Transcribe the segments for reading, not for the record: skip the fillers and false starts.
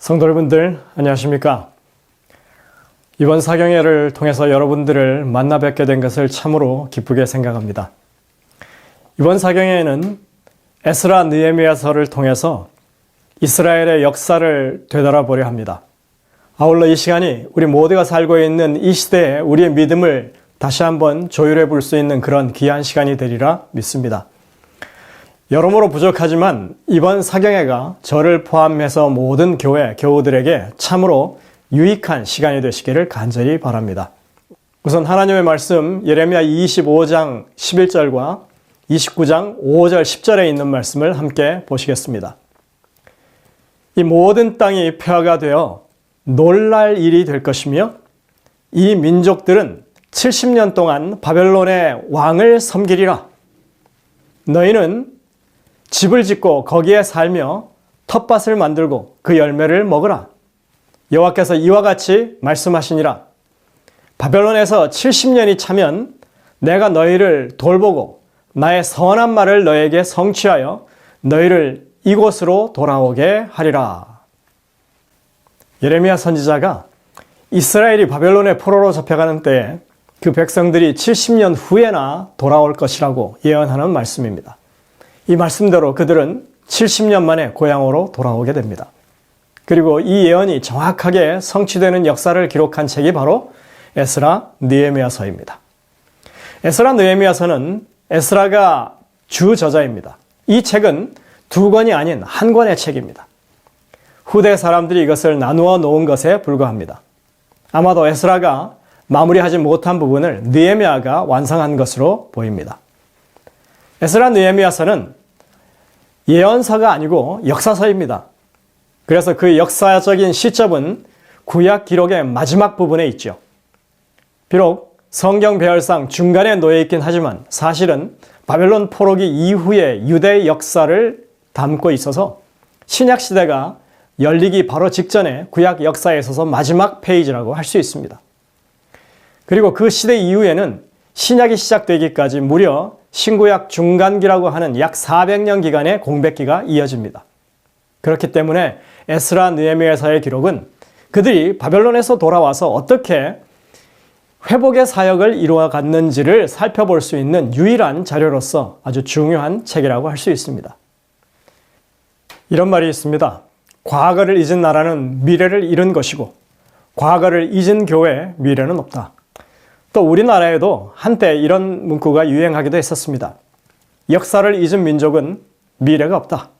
성도 여러분들 안녕하십니까? 이번 사경회를 통해서 여러분들을 만나 뵙게 된 것을 참으로 기쁘게 생각합니다. 이번 사경회에는 에스라 느헤미야서를 통해서 이스라엘의 역사를 되돌아보려 합니다. 아울러 이 시간이 우리 모두가 살고 있는 이 시대에 우리의 믿음을 다시 한번 조율해 볼 수 있는 그런 귀한 시간이 되리라 믿습니다. 여러모로 부족하지만 이번 사경회가 저를 포함해서 모든 교우들에게 참으로 유익한 시간이 되시기를 간절히 바랍니다. 우선 하나님의 말씀 예레미야 25장 11절과 29장 5절 10절에 있는 말씀을 함께 보시겠습니다. 이 모든 땅이 폐허가 되어 놀랄 일이 될 것이며 이 민족들은 70년 동안 바벨론의 왕을 섬기리라. 너희는 집을 짓고 거기에 살며 텃밭을 만들고 그 열매를 먹으라. 여호와께서 이와 같이 말씀하시니라. 바벨론에서 70년이 차면 내가 너희를 돌보고 나의 선한 말을 너에게 성취하여 너희를 이곳으로 돌아오게 하리라. 예레미야 선지자가 이스라엘이 바벨론의 포로로 잡혀가는 때에 그 백성들이 70년 후에나 돌아올 것이라고 예언하는 말씀입니다. 이 말씀대로 그들은 70년 만에 고향으로 돌아오게 됩니다. 그리고 이 예언이 정확하게 성취되는 역사를 기록한 책이 바로 에스라 느헤미야서입니다. 에스라 느헤미야서는 에스라가 주저자입니다. 이 책은 두 권이 아닌 한 권의 책입니다. 후대 사람들이 이것을 나누어 놓은 것에 불과합니다. 아마도 에스라가 마무리하지 못한 부분을 느헤미야가 완성한 것으로 보입니다. 에스라 느헤미야서는 예언서가 아니고 역사서입니다. 그래서 그 역사적인 시점은 구약 기록의 마지막 부분에 있죠. 비록 성경 배열상 중간에 놓여 있긴 하지만 사실은 바벨론 포로기 이후의 유대 역사를 담고 있어서 신약 시대가 열리기 바로 직전에 구약 역사에 있어서 마지막 페이지라고 할 수 있습니다. 그리고 그 시대 이후에는 신약이 시작되기까지 무려 신구약 중간기라고 하는 약 400년 기간의 공백기가 이어집니다. 그렇기 때문에 에스라 느헤미야서의 기록은 그들이 바벨론에서 돌아와서 어떻게 회복의 사역을 이루어갔는지를 살펴볼 수 있는 유일한 자료로서 아주 중요한 책이라고 할 수 있습니다. 이런 말이 있습니다. 과거를 잊은 나라는 미래를 잃은 것이고 과거를 잊은 교회에 미래는 없다. 또 우리나라에도 한때 이런 문구가 유행하기도 했었습니다. 역사를 잊은 민족은 미래가 없다.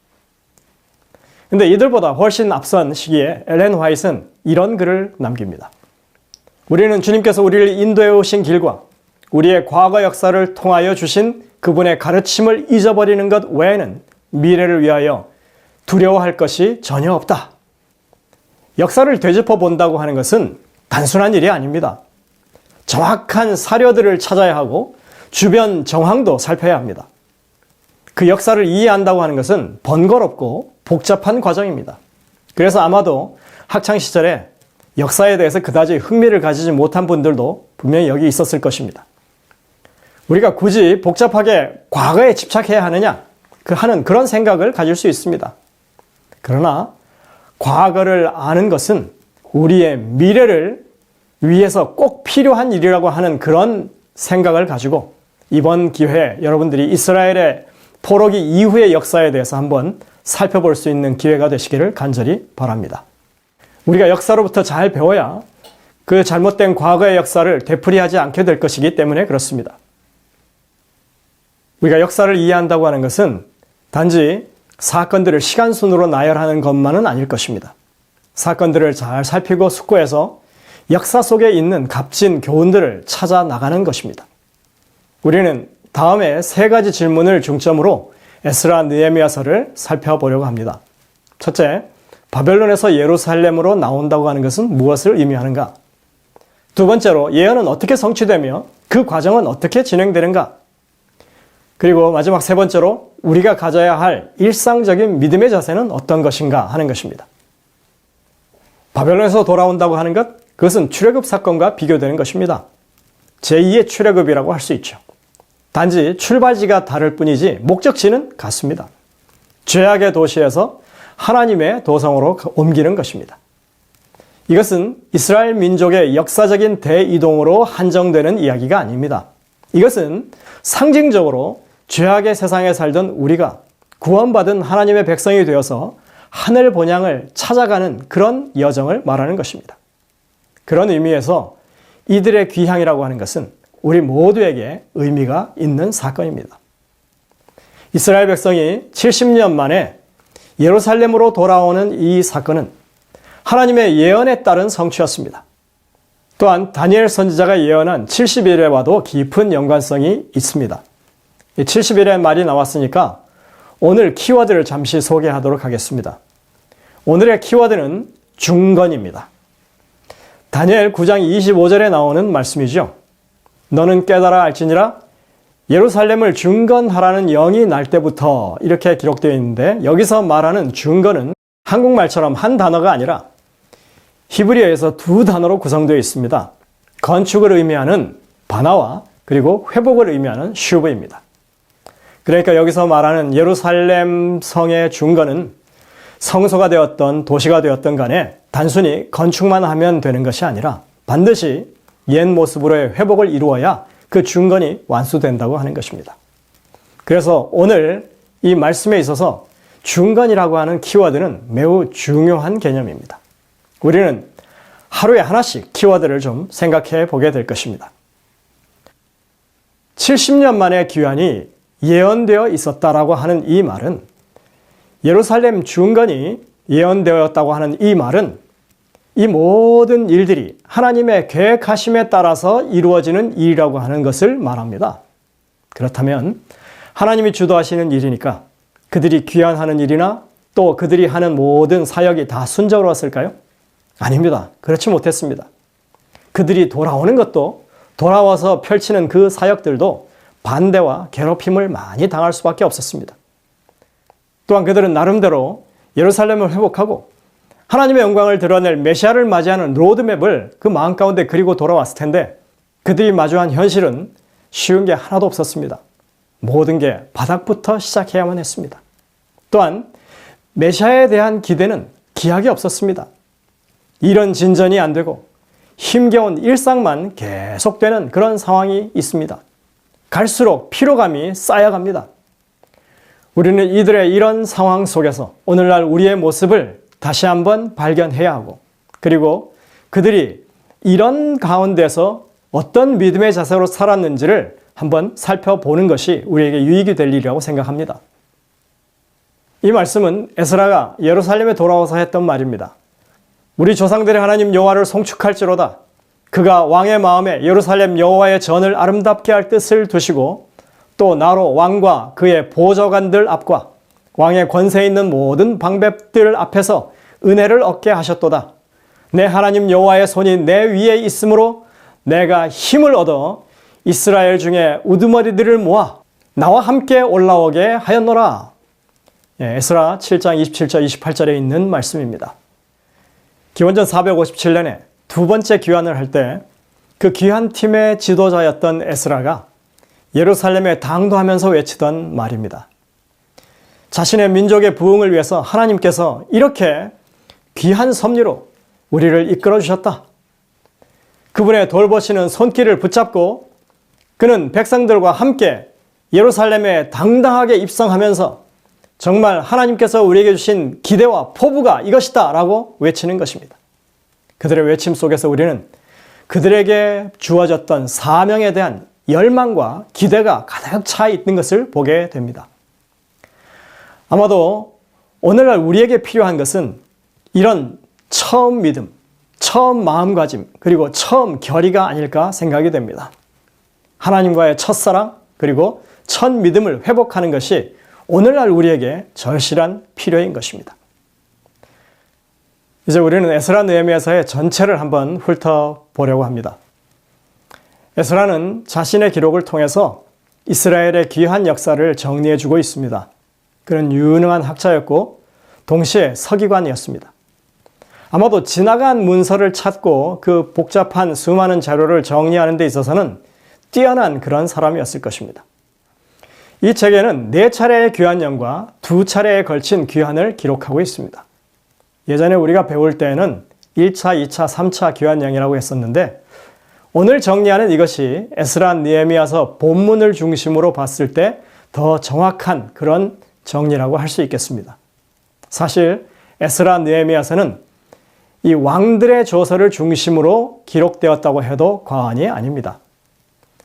근데 이들보다 훨씬 앞선 시기에 엘렌 화이트는 이런 글을 남깁니다. 우리는 주님께서 우리를 인도해 오신 길과 우리의 과거 역사를 통하여 주신 그분의 가르침을 잊어버리는 것 외에는 미래를 위하여 두려워할 것이 전혀 없다. 역사를 되짚어 본다고 하는 것은 단순한 일이 아닙니다. 정확한 사료들을 찾아야 하고 주변 정황도 살펴야 합니다. 그 역사를 이해한다고 하는 것은 번거롭고 복잡한 과정입니다. 그래서 아마도 학창시절에 역사에 대해서 그다지 흥미를 가지지 못한 분들도 분명히 여기 있었을 것입니다. 우리가 굳이 복잡하게 과거에 집착해야 하느냐 하는 그런 생각을 가질 수 있습니다. 그러나 과거를 아는 것은 우리의 미래를 위해서 꼭 필요한 일이라고 하는 그런 생각을 가지고 이번 기회에 여러분들이 이스라엘의 포로기 이후의 역사에 대해서 한번 살펴볼 수 있는 기회가 되시기를 간절히 바랍니다. 우리가 역사로부터 잘 배워야 그 잘못된 과거의 역사를 되풀이하지 않게 될 것이기 때문에 그렇습니다. 우리가 역사를 이해한다고 하는 것은 단지 사건들을 시간순으로 나열하는 것만은 아닐 것입니다. 사건들을 잘 살피고 숙고해서 역사 속에 있는 값진 교훈들을 찾아 나가는 것입니다. 우리는 다음에 세 가지 질문을 중점으로 에스라 느헤미야서를 살펴보려고 합니다. 첫째, 바벨론에서 예루살렘으로 나온다고 하는 것은 무엇을 의미하는가? 두 번째로, 예언은 어떻게 성취되며 그 과정은 어떻게 진행되는가? 그리고 마지막 세 번째로, 우리가 가져야 할 일상적인 믿음의 자세는 어떤 것인가 하는 것입니다. 바벨론에서 돌아온다고 하는 것, 그것은 출애굽 사건과 비교되는 것입니다. 제2의 출애굽이라고 할 수 있죠. 단지 출발지가 다를 뿐이지 목적지는 같습니다. 죄악의 도시에서 하나님의 도성으로 옮기는 것입니다. 이것은 이스라엘 민족의 역사적인 대이동으로 한정되는 이야기가 아닙니다. 이것은 상징적으로 죄악의 세상에 살던 우리가 구원받은 하나님의 백성이 되어서 하늘 본향을 찾아가는 그런 여정을 말하는 것입니다. 그런 의미에서 이들의 귀향이라고 하는 것은 우리 모두에게 의미가 있는 사건입니다. 이스라엘 백성이 70년 만에 예루살렘으로 돌아오는 이 사건은 하나님의 예언에 따른 성취였습니다. 또한 다니엘 선지자가 예언한 70일에와도 깊은 연관성이 있습니다. 70일의 말이 나왔으니까 오늘 키워드를 잠시 소개하도록 하겠습니다. 오늘의 키워드는 중건입니다. 다니엘 9장 25절에 나오는 말씀이죠. 너는 깨달아 알지니라 예루살렘을 중건하라는 영이 날 때부터 이렇게 기록되어 있는데 여기서 말하는 중건은 한국말처럼 한 단어가 아니라 히브리어에서 두 단어로 구성되어 있습니다. 건축을 의미하는 바나와 그리고 회복을 의미하는 슈브입니다. 그러니까 여기서 말하는 예루살렘 성의 중건은 성소가 되었던 도시가 되었던 간에 단순히 건축만 하면 되는 것이 아니라 반드시 옛 모습으로의 회복을 이루어야 그 중건이 완수된다고 하는 것입니다. 그래서 오늘 이 말씀에 있어서 중건이라고 하는 키워드는 매우 중요한 개념입니다. 우리는 하루에 하나씩 키워드를 좀 생각해 보게 될 것입니다. 70년 만의 귀환이 예언되어 있었다라고 하는 이 말은 예루살렘 중건이 예언되었다고 하는 이 말은 이 모든 일들이 하나님의 계획하심에 따라서 이루어지는 일이라고 하는 것을 말합니다. 그렇다면 하나님이 주도하시는 일이니까 그들이 귀환하는 일이나 또 그들이 하는 모든 사역이 다 순조로웠을까요? 아닙니다. 그렇지 못했습니다. 그들이 돌아오는 것도 돌아와서 펼치는 그 사역들도 반대와 괴롭힘을 많이 당할 수밖에 없었습니다. 또한 그들은 나름대로 예루살렘을 회복하고 하나님의 영광을 드러낼 메시아를 맞이하는 로드맵을 그 마음 가운데 그리고 돌아왔을 텐데 그들이 마주한 현실은 쉬운 게 하나도 없었습니다. 모든 게 바닥부터 시작해야만 했습니다. 또한 메시아에 대한 기대는 기약이 없었습니다. 이런 진전이 안 되고 힘겨운 일상만 계속되는 그런 상황이 있습니다. 갈수록 피로감이 쌓여갑니다. 우리는 이들의 이런 상황 속에서 오늘날 우리의 모습을 다시 한번 발견해야 하고 그리고 그들이 이런 가운데서 어떤 믿음의 자세로 살았는지를 한번 살펴보는 것이 우리에게 유익이 될 일이라고 생각합니다. 이 말씀은 에스라가 예루살렘에 돌아와서 했던 말입니다. 우리 조상들의 하나님 여호와를 송축할지로다. 그가 왕의 마음에 예루살렘 여호와의 전을 아름답게 할 뜻을 두시고 또 나로 왕과 그의 보좌관들 앞과 왕의 권세 있는 모든 방백들 앞에서 은혜를 얻게 하셨도다. 내 하나님 여호와의 손이 내 위에 있으므로 내가 힘을 얻어 이스라엘 중에 우두머리들을 모아 나와 함께 올라오게 하였노라. 에스라 7장 27절 28절에 있는 말씀입니다. 기원전 457년에 두 번째 귀환을 할 때 그 귀환팀의 지도자였던 에스라가 예루살렘에 당도하면서 외치던 말입니다. 자신의 민족의 부흥을 위해서 하나님께서 이렇게 귀한 섭리로 우리를 이끌어 주셨다. 그분의 돌보시는 손길을 붙잡고 그는 백성들과 함께 예루살렘에 당당하게 입성하면서 정말 하나님께서 우리에게 주신 기대와 포부가 이것이다 라고 외치는 것입니다. 그들의 외침 속에서 우리는 그들에게 주어졌던 사명에 대한 열망과 기대가 가득 차 있는 것을 보게 됩니다. 아마도 오늘날 우리에게 필요한 것은 이런 처음 믿음, 처음 마음가짐, 그리고 처음 결의가 아닐까 생각이 됩니다. 하나님과의 첫사랑, 그리고 첫 믿음을 회복하는 것이 오늘날 우리에게 절실한 필요인 것입니다. 이제 우리는 에스라 느헤미야서의 전체를 한번 훑어보려고 합니다. 에스라는 자신의 기록을 통해서 이스라엘의 귀한 역사를 정리해주고 있습니다. 그는 유능한 학자였고 동시에 서기관이었습니다. 아마도 지나간 문서를 찾고 그 복잡한 수많은 자료를 정리하는 데 있어서는 뛰어난 그런 사람이었을 것입니다. 이 책에는 4차례의 귀환령과 2차례에 걸친 귀환을 기록하고 있습니다. 예전에 우리가 배울 때에는 1차, 2차, 3차 귀환령이라고 했었는데 오늘 정리하는 이것이 에스라 느헤미야서 본문을 중심으로 봤을 때 더 정확한 그런 정리라고 할 수 있겠습니다. 사실 에스라 느헤미야서는 이 왕들의 조서를 중심으로 기록되었다고 해도 과언이 아닙니다.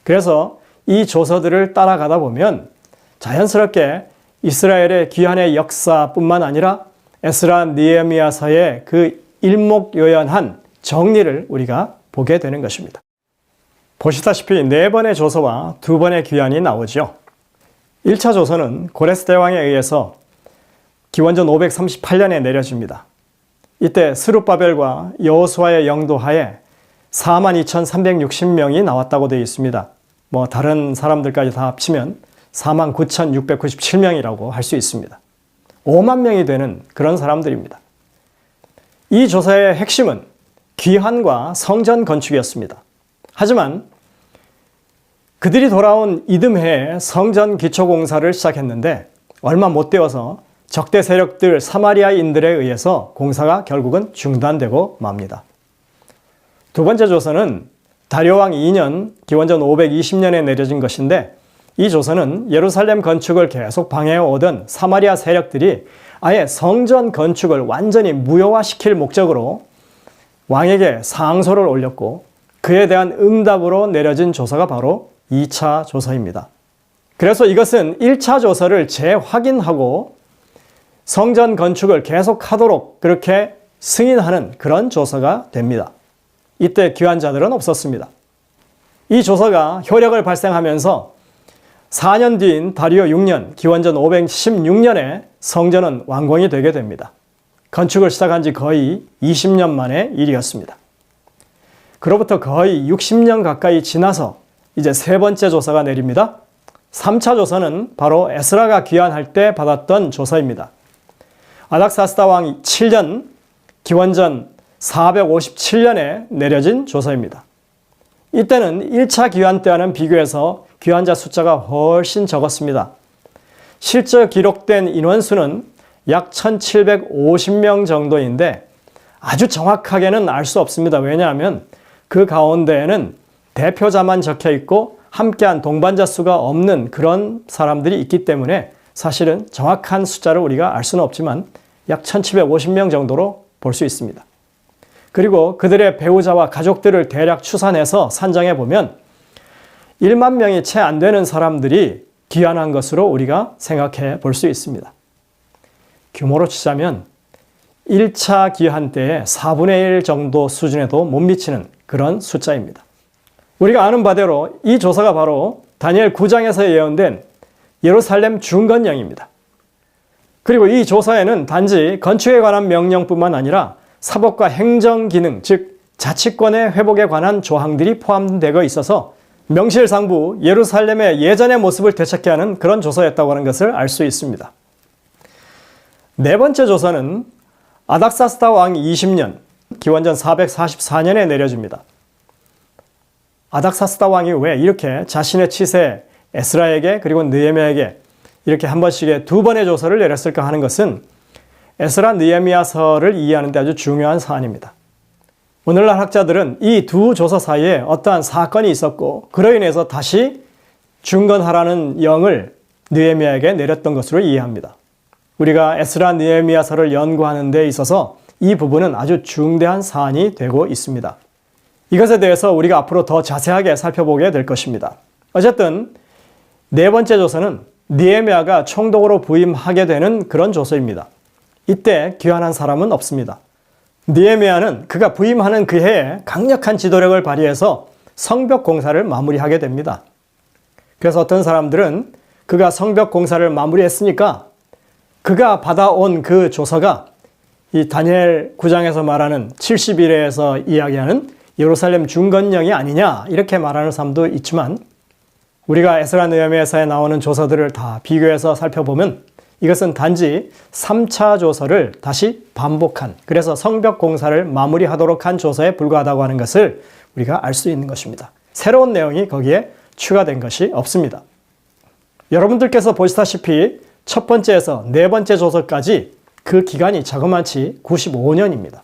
그래서 이 조서들을 따라가다 보면 자연스럽게 이스라엘의 귀환의 역사뿐만 아니라 에스라 느헤미야서의 그 일목요연한 정리를 우리가 보게 되는 것입니다. 보시다시피 4번의 조서와 2번의 귀환이 나오죠. 1차 조서는 고레스 대왕에 의해서 기원전 538년에 내려집니다. 이때 스룹바벨과 여호수아의 영도하에 42,360명이 나왔다고 되어 있습니다. 다른 사람들까지 다 합치면 49,697명이라고 할 수 있습니다. 5만 명이 되는 그런 사람들입니다. 이 조사의 핵심은 귀환과 성전 건축이었습니다. 하지만 그들이 돌아온 이듬해에 성전 기초공사를 시작했는데 얼마 못 되어서 적대 세력들 사마리아인들에 의해서 공사가 결국은 중단되고 맙니다. 2번째 조서는 다리오 왕 2년 기원전 520년에 내려진 것인데 이 조서는 예루살렘 건축을 계속 방해해 오던 사마리아 세력들이 아예 성전 건축을 완전히 무효화시킬 목적으로 왕에게 상소를 올렸고 그에 대한 응답으로 내려진 조서가 바로 2차 조서입니다. 그래서 이것은 1차 조서를 재확인하고 성전 건축을 계속하도록 그렇게 승인하는 그런 조서가 됩니다. 이때 귀환자들은 없었습니다. 이 조서가 효력을 발생하면서 4년 뒤인 다리오 6년 기원전 516년에 성전은 완공이 되게 됩니다. 건축을 시작한 지 거의 20년 만의 일이었습니다. 그로부터 거의 60년 가까이 지나서 이제 3번째 조서가 내립니다. 3차 조서는 바로 에스라가 귀환할 때 받았던 조서입니다. 아닥사스다 왕 7년 기원전 457년에 내려진 조서입니다. 이때는 1차 귀환 때와는 비교해서 귀환자 숫자가 훨씬 적었습니다. 실제 기록된 인원수는 약 1750명 정도인데 아주 정확하게는 알 수 없습니다. 왜냐하면 그 가운데에는 대표자만 적혀 있고 함께한 동반자 수가 없는 그런 사람들이 있기 때문에 사실은 정확한 숫자를 우리가 알 수는 없지만 약 1750명 정도로 볼 수 있습니다. 그리고 그들의 배우자와 가족들을 대략 추산해서 산정해 보면 1만 명이 채 안 되는 사람들이 귀환한 것으로 우리가 생각해 볼 수 있습니다. 규모로 치자면 1차 귀환 때의 4분의 1 정도 수준에도 못 미치는 그런 숫자입니다. 우리가 아는 바대로 이 조서가 바로 다니엘 9장에서 예언된 예루살렘 중건령입니다. 그리고 이 조서에는 단지 건축에 관한 명령뿐만 아니라 사법과 행정 기능, 즉 자치권의 회복에 관한 조항들이 포함되어 있어서 명실상부 예루살렘의 예전의 모습을 되찾게 하는 그런 조서였다고 하는 것을 알 수 있습니다. 4번째 조서는 아닥사스다 왕 20년, 기원전 444년에 내려집니다. 아닥사스다 왕이 왜 이렇게 자신의 치세 에스라에게 그리고 느헤미야에게 이렇게 한 번씩의 2번의 조서를 내렸을까 하는 것은 에스라 느헤미야서를 이해하는 데 아주 중요한 사안입니다. 오늘날 학자들은 이 2 조서 사이에 어떠한 사건이 있었고 그로 인해서 다시 중건하라는 영을 느헤미야에게 내렸던 것으로 이해합니다. 우리가 에스라 느헤미야서를 연구하는 데 있어서 이 부분은 아주 중대한 사안이 되고 있습니다. 이것에 대해서 우리가 앞으로 더 자세하게 살펴보게 될 것입니다. 어쨌든 4번째 조서는 느헤미야가 총독으로 부임하게 되는 그런 조서입니다. 이때 귀환한 사람은 없습니다. 느헤미야는 그가 부임하는 그 해에 강력한 지도력을 발휘해서 성벽 공사를 마무리하게 됩니다. 그래서 어떤 사람들은 그가 성벽 공사를 마무리했으니까 그가 받아온 그 조서가 이 다니엘 9장에서 말하는 70일에서 이야기하는 예루살렘 중건령이 아니냐 이렇게 말하는 사람도 있지만 우리가 에스라 느헤미야서에 나오는 조서들을 다 비교해서 살펴보면 이것은 단지 3차 조서를 다시 반복한, 그래서 성벽 공사를 마무리하도록 한 조서에 불과하다고 하는 것을 우리가 알 수 있는 것입니다. 새로운 내용이 거기에 추가된 것이 없습니다. 여러분들께서 보시다시피 첫 번째에서 네 번째 조서까지 그 기간이 자그마치 95년입니다.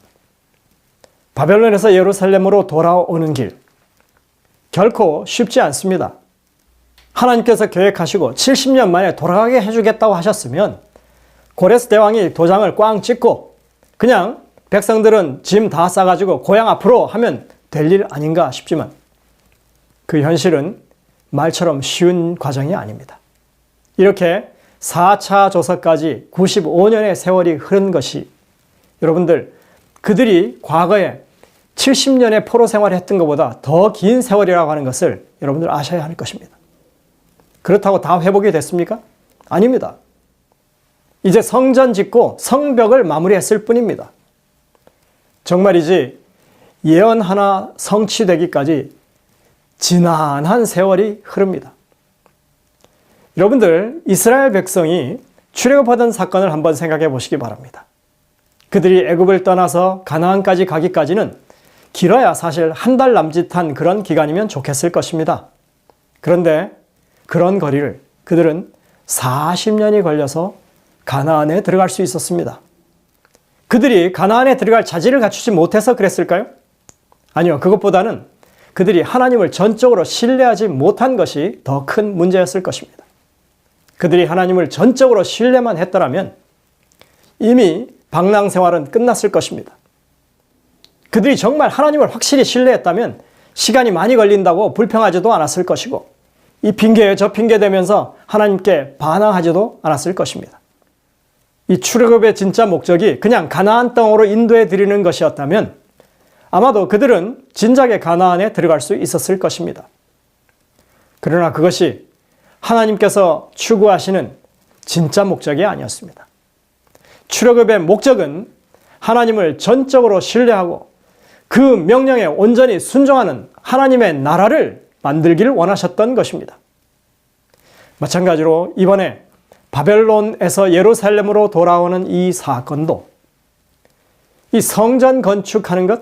바벨론에서 예루살렘으로 돌아오는 길, 결코 쉽지 않습니다. 하나님께서 계획하시고 70년 만에 돌아가게 해주겠다고 하셨으면 고레스 대왕이 도장을 꽝 찍고 그냥 백성들은 짐 다 싸가지고 고향 앞으로 하면 될 일 아닌가 싶지만 그 현실은 말처럼 쉬운 과정이 아닙니다. 이렇게 4차 조서까지 95년의 세월이 흐른 것이 여러분들 그들이 과거에 70년의 포로 생활을 했던 것보다 더 긴 세월이라고 하는 것을 여러분들 아셔야 할 것입니다. 그렇다고 다 회복이 됐습니까? 아닙니다. 이제 성전 짓고 성벽을 마무리했을 뿐입니다. 정말이지 예언 하나 성취되기까지 지난한 세월이 흐릅니다. 여러분들 이스라엘 백성이 출애굽하던 사건을 한번 생각해 보시기 바랍니다. 그들이 애굽을 떠나서 가나안까지 가기까지는 길어야 사실 한 달 남짓한 그런 기간이면 좋겠을 것입니다. 그런데 그런 거리를 그들은 40년이 걸려서 가나안에 들어갈 수 있었습니다. 그들이 가나안에 들어갈 자질을 갖추지 못해서 그랬을까요? 아니요, 그것보다는 그들이 하나님을 전적으로 신뢰하지 못한 것이 더 큰 문제였을 것입니다. 그들이 하나님을 전적으로 신뢰만 했더라면 이미 방랑 생활은 끝났을 것입니다. 그들이 정말 하나님을 확실히 신뢰했다면 시간이 많이 걸린다고 불평하지도 않았을 것이고 이 핑계에 저 핑계 대면서 하나님께 반항하지도 않았을 것입니다. 이 출애굽의 진짜 목적이 그냥 가나안 땅으로 인도해 드리는 것이었다면 아마도 그들은 진작에 가나안에 들어갈 수 있었을 것입니다. 그러나 그것이 하나님께서 추구하시는 진짜 목적이 아니었습니다. 출애굽의 목적은 하나님을 전적으로 신뢰하고 그 명령에 온전히 순종하는 하나님의 나라를 만들기를 원하셨던 것입니다. 마찬가지로 이번에 바벨론에서 예루살렘으로 돌아오는 이 사건도 이 성전 건축하는 것,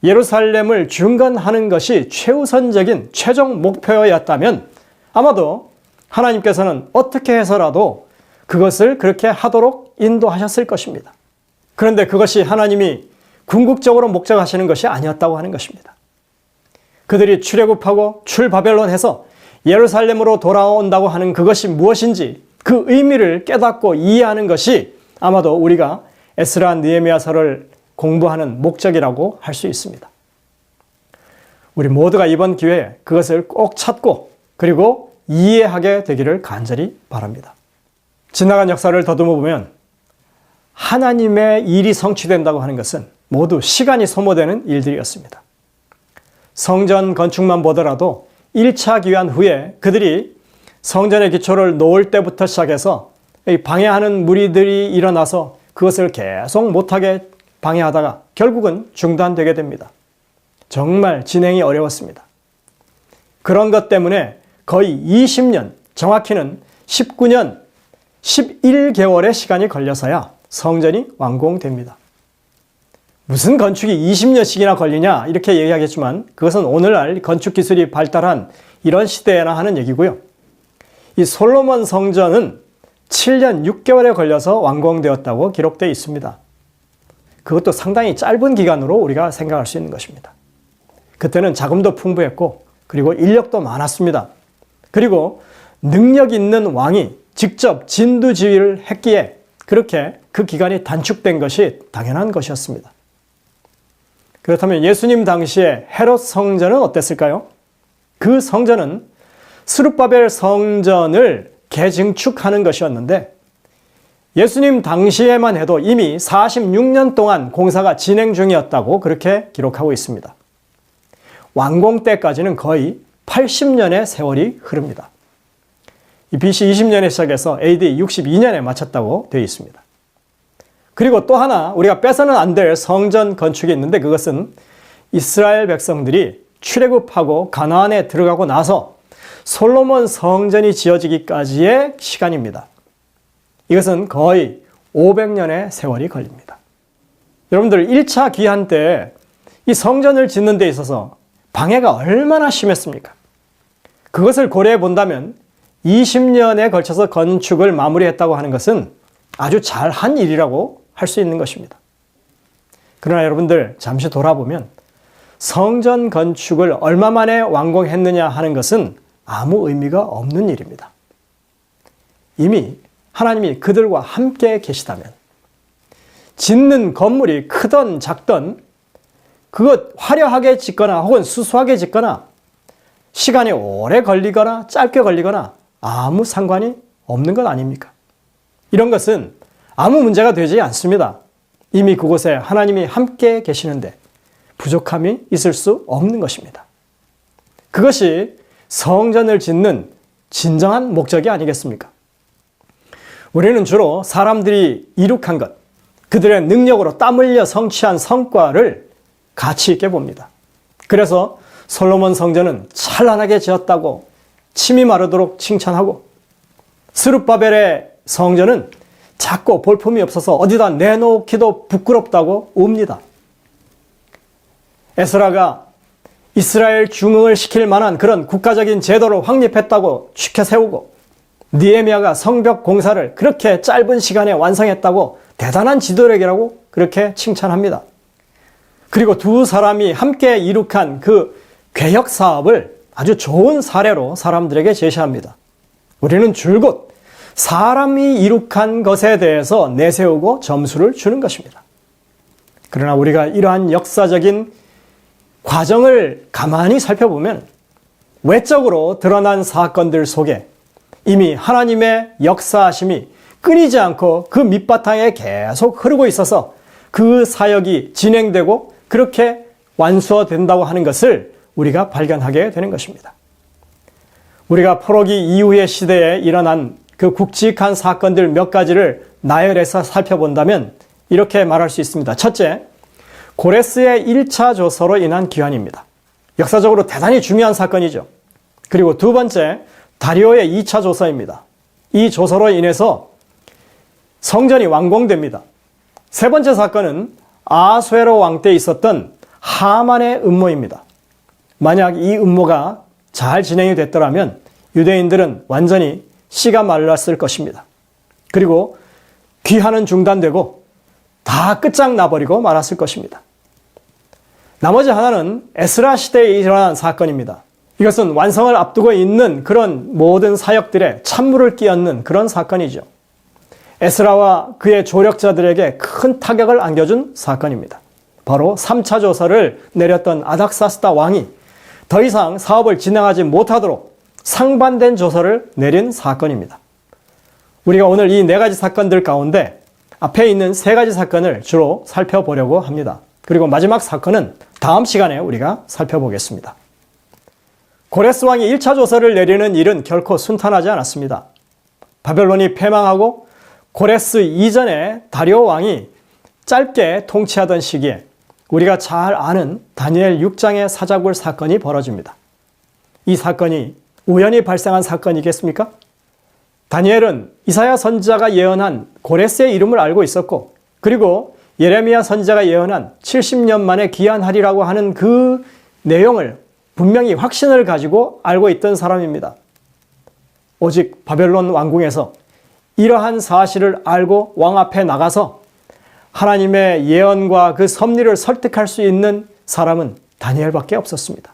예루살렘을 중건하는 것이 최우선적인 최종 목표였다면 아마도 하나님께서는 어떻게 해서라도 그것을 그렇게 하도록 인도하셨을 것입니다. 그런데 그것이 하나님이 궁극적으로 목적하시는 것이 아니었다고 하는 것입니다. 그들이 출애굽하고 출바벨론해서 예루살렘으로 돌아온다고 하는 그것이 무엇인지 그 의미를 깨닫고 이해하는 것이 아마도 우리가 에스라 느헤미야서를 공부하는 목적이라고 할 수 있습니다. 우리 모두가 이번 기회에 그것을 꼭 찾고 그리고 이해하게 되기를 간절히 바랍니다. 지나간 역사를 더듬어 보면 하나님의 일이 성취된다고 하는 것은 모두 시간이 소모되는 일들이었습니다. 성전 건축만 보더라도 1차 기환 후에 그들이 성전의 기초를 놓을 때부터 시작해서 방해하는 무리들이 일어나서 그것을 계속 못하게 방해하다가 결국은 중단되게 됩니다. 정말 진행이 어려웠습니다. 그런 것 때문에 거의 20년, 정확히는 19년 11개월의 시간이 걸려서야 성전이 완공됩니다. 무슨 건축이 20년씩이나 걸리냐 이렇게 얘기하겠지만 그것은 오늘날 건축 기술이 발달한 이런 시대에나 하는 얘기고요. 이 솔로몬 성전은 7년 6개월에 걸려서 완공되었다고 기록되어 있습니다. 그것도 상당히 짧은 기간으로 우리가 생각할 수 있는 것입니다. 그때는 자금도 풍부했고 그리고 인력도 많았습니다. 그리고 능력 있는 왕이 직접 진두지휘를 했기에 그렇게 그 기간이 단축된 것이 당연한 것이었습니다. 그렇다면 예수님 당시에 헤롯 성전은 어땠을까요? 그 성전은 스룹바벨 성전을 재증축하는 것이었는데 예수님 당시에만 해도 이미 46년 동안 공사가 진행 중이었다고 그렇게 기록하고 있습니다. 완공 때까지는 거의 80년의 세월이 흐릅니다. BC 20년에 시작해서 AD 62년에 마쳤다고 되어 있습니다. 그리고 또 하나 우리가 빼서는 안 될 성전 건축이 있는데 그것은 이스라엘 백성들이 출애굽하고 가나안에 들어가고 나서 솔로몬 성전이 지어지기까지의 시간입니다. 이것은 거의 500년의 세월이 걸립니다. 여러분들 1차 기한 때 이 성전을 짓는 데 있어서 방해가 얼마나 심했습니까? 그것을 고려해 본다면 20년에 걸쳐서 건축을 마무리했다고 하는 것은 아주 잘한 일이라고 할 수 있는 것입니다. 그러나 여러분들 잠시 돌아보면 성전 건축을 얼마 만에 완공했느냐 하는 것은 아무 의미가 없는 일입니다. 이미 하나님이 그들과 함께 계시다면 짓는 건물이 크든 작든 그것 화려하게 짓거나 혹은 수수하게 짓거나 시간이 오래 걸리거나 짧게 걸리거나 아무 상관이 없는 것 아닙니까? 이런 것은 아무 문제가 되지 않습니다. 이미 그곳에 하나님이 함께 계시는데 부족함이 있을 수 없는 것입니다. 그것이 성전을 짓는 진정한 목적이 아니겠습니까? 우리는 주로 사람들이 이룩한 것, 그들의 능력으로 땀 흘려 성취한 성과를 가치 있게 봅니다. 그래서 솔로몬 성전은 찬란하게 지었다고 침이 마르도록 칭찬하고 스룹바벨의 성전은 작고 볼품이 없어서 어디다 내놓기도 부끄럽다고 웁니다. 에스라가 이스라엘 중흥을 시킬 만한 그런 국가적인 제도를 확립했다고 추켜 세우고 느헤미야가 성벽 공사를 그렇게 짧은 시간에 완성했다고 대단한 지도력이라고 그렇게 칭찬합니다. 그리고 두 사람이 함께 이룩한 그 개혁 사업을 아주 좋은 사례로 사람들에게 제시합니다. 우리는 줄곧 사람이 이룩한 것에 대해서 내세우고 점수를 주는 것입니다. 그러나 우리가 이러한 역사적인 과정을 가만히 살펴보면 외적으로 드러난 사건들 속에 이미 하나님의 역사하심이 끊이지 않고 그 밑바탕에 계속 흐르고 있어서 그 사역이 진행되고 그렇게 완수된다고 하는 것을 우리가 발견하게 되는 것입니다. 우리가 포로기 이후의 시대에 일어난 그 굵직한 사건들 몇 가지를 나열해서 살펴본다면 이렇게 말할 수 있습니다. 첫째, 고레스의 1차 조서로 인한 귀환입니다. 역사적으로 대단히 중요한 사건이죠. 그리고 두 번째, 다리오의 2차 조서입니다. 이 조서로 인해서 성전이 완공됩니다. 세 번째 사건은 아수에로 왕 때 있었던 하만의 음모입니다. 만약 이 음모가 잘 진행이 됐더라면 유대인들은 완전히 씨가 말랐을 것입니다. 그리고 귀환은 중단되고 다 끝장나버리고 말았을 것입니다. 나머지 하나는 에스라 시대에 일어난 사건입니다. 이것은 완성을 앞두고 있는 그런 모든 사역들에 찬물을 끼얹는 그런 사건이죠. 에스라와 그의 조력자들에게 큰 타격을 안겨준 사건입니다. 바로 3차 조서를 내렸던 아닥사스다 왕이 더 이상 사업을 진행하지 못하도록 상반된 조서를 내린 사건입니다. 우리가 오늘 이 네 가지 사건들 가운데 앞에 있는 세 가지 사건을 주로 살펴보려고 합니다. 그리고 마지막 사건은 다음 시간에 우리가 살펴보겠습니다. 고레스 왕이 1차 조서를 내리는 일은 결코 순탄하지 않았습니다. 바벨론이 패망하고 고레스 이전에 다리오 왕이 짧게 통치하던 시기에 우리가 잘 아는 다니엘 6장의 사자굴 사건이 벌어집니다. 이 사건이 우연히 발생한 사건이겠습니까? 다니엘은 이사야 선지자가 예언한 고레스의 이름을 알고 있었고 그리고 예레미야 선지자가 예언한 70년 만에 귀환하리라고 하는 그 내용을 분명히 확신을 가지고 알고 있던 사람입니다. 오직 바벨론 왕궁에서 이러한 사실을 알고 왕 앞에 나가서 하나님의 예언과 그 섭리를 설득할 수 있는 사람은 다니엘밖에 없었습니다.